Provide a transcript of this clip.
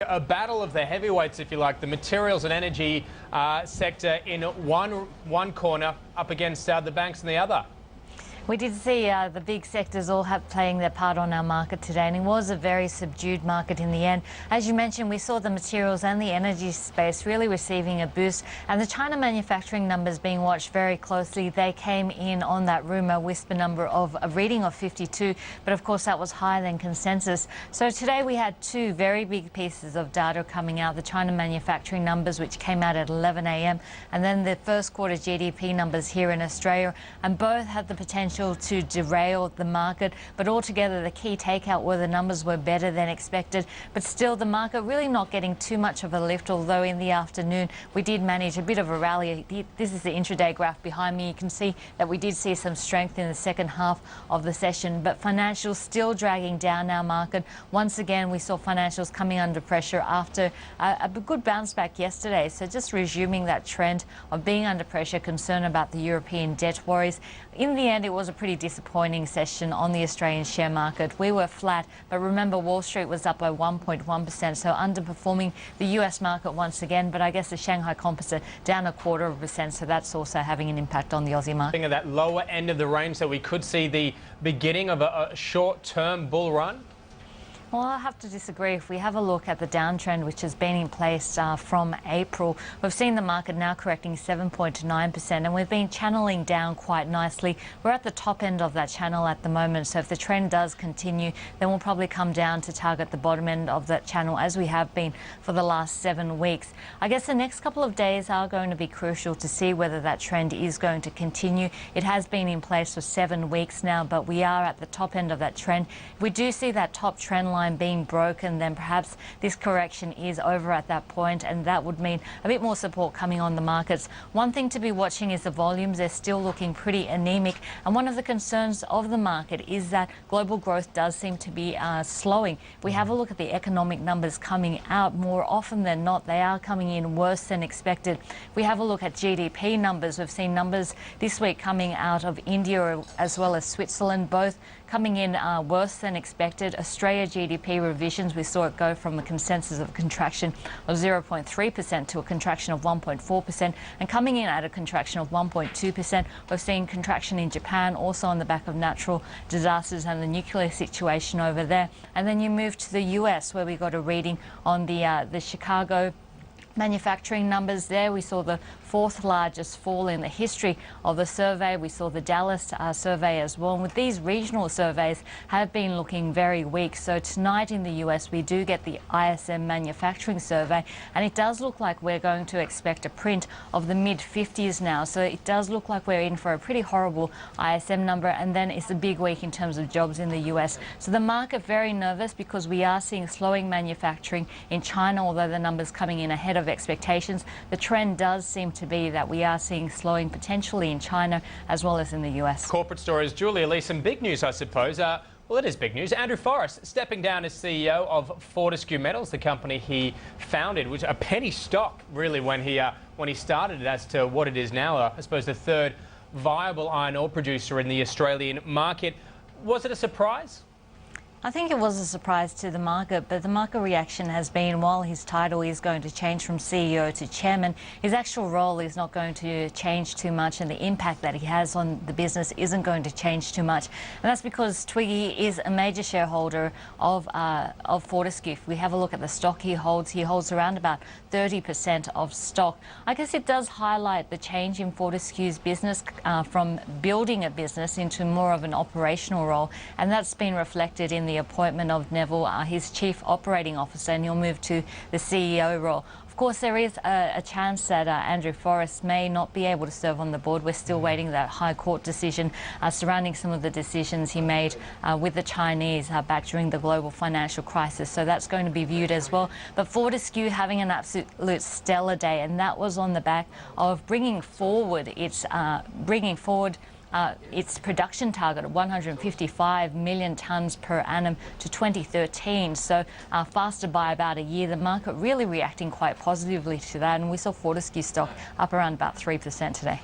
A battle of the heavyweights, if you like, the materials and energy sector in one corner up against the banks in the other. We did see the big sectors all playing their part on our market today, and it was a very subdued market in the end. As you mentioned, we saw the materials and the energy space really receiving a boost, and the China manufacturing numbers being watched very closely. They came in on that rumour whisper number of a reading of 52, but of course that was higher than consensus. So today we had two very big pieces of data coming out: the China manufacturing numbers, which came out at 11 a.m, and then the first quarter GDP numbers here in Australia, and both had the potential to derail the market. But altogether, the key takeout were the numbers were better than expected, but still the market really not getting too much of a lift, although in the afternoon we did manage a bit of a rally. This is the intraday graph behind me. You can see that we did see some strength in the second half of the session, but financials still dragging down our market. Once again, we saw financials coming under pressure after a good bounce back yesterday, so just resuming that trend of being under pressure, concern about the European debt worries. In the end, it was a pretty disappointing session on the Australian share market. We were flat, but remember, Wall Street was up by 1.1%, so underperforming the US market once again. But I guess the Shanghai Composite down 0.25%, so that's also having an impact on the Aussie market. At that lower end of the range, so we could see the beginning of a short-term bull run? Well, I have to disagree. If we have a look at the downtrend, which has been in place from April, we've seen the market now correcting 7.9%, and we've been channeling down quite nicely. We're at the top end of that channel at the moment, so if the trend does continue, then we'll probably come down to target the bottom end of that channel, as we have been for the last 7 weeks. I guess the next couple of days are going to be crucial to see whether that trend is going to continue. It has been in place for 7 weeks now, but we are at the top end of that trend. If we do see that top trend line being broken, then perhaps this correction is over at that point, and that would mean a bit more support coming on the markets. One thing to be watching is the volumes. They're still looking pretty anemic, and one of the concerns of the market is that global growth does seem to be slowing. If we have a look at the economic numbers coming out, more often than not they are coming in worse than expected. If we have a look at GDP numbers, we've seen numbers this week coming out of India as well as Switzerland, both coming in worse than expected. Australia GDP revisions, we saw it go from a consensus of contraction of 0.3% to a contraction of 1.4%, and coming in at a contraction of 1.2%. We've seen contraction in Japan, also on the back of natural disasters and the nuclear situation over there. And then you move to the US, where we got a reading on the Chicago manufacturing numbers. There we saw the 4th largest fall in the history of the survey. We saw the Dallas survey as well. And with these regional surveys have been looking very weak. So tonight in the US we do get the ISM manufacturing survey, and it does look like we're going to expect a print of the mid-50s now. So it does look like we're in for a pretty horrible ISM number, and then it's a big week in terms of jobs in the US. So the market very nervous because we are seeing slowing manufacturing in China, although the numbers coming in ahead of expectations. The trend does seem to be that we are seeing slowing potentially in China as well as in the US. Corporate stories. Julia Lee, some big news, I suppose. Well, it is big news. Andrew Forrest stepping down as CEO of Fortescue Metals, the company he founded, which a penny stock really when he started it, as to what it is now. I suppose the third viable iron ore producer in the Australian market. Was it a surprise? I think it was a surprise to the market, but the market reaction has been, while his title is going to change from CEO to chairman, his actual role is not going to change too much, and the impact that he has on the business isn't going to change too much. And that's because Twiggy is a major shareholder of Fortescue. If we have a look at the stock he holds around about 30% of stock. I guess it does highlight the change in Fortescue's business from building a business into more of an operational role, and that's been reflected in the appointment of Neville, his Chief Operating Officer, and he'll move to the CEO role. Of course, there is a chance that Andrew Forrest may not be able to serve on the board. We're still waiting that High Court decision surrounding some of the decisions he made with the Chinese back during the global financial crisis. So that's going to be viewed as well. But Fortescue having an absolute stellar day, and that was on the back of bringing forward its production target of 155 million tonnes per annum to 2013, so faster by about a year. The market really reacting quite positively to that, and we saw Fortescue stock up around about 3% today.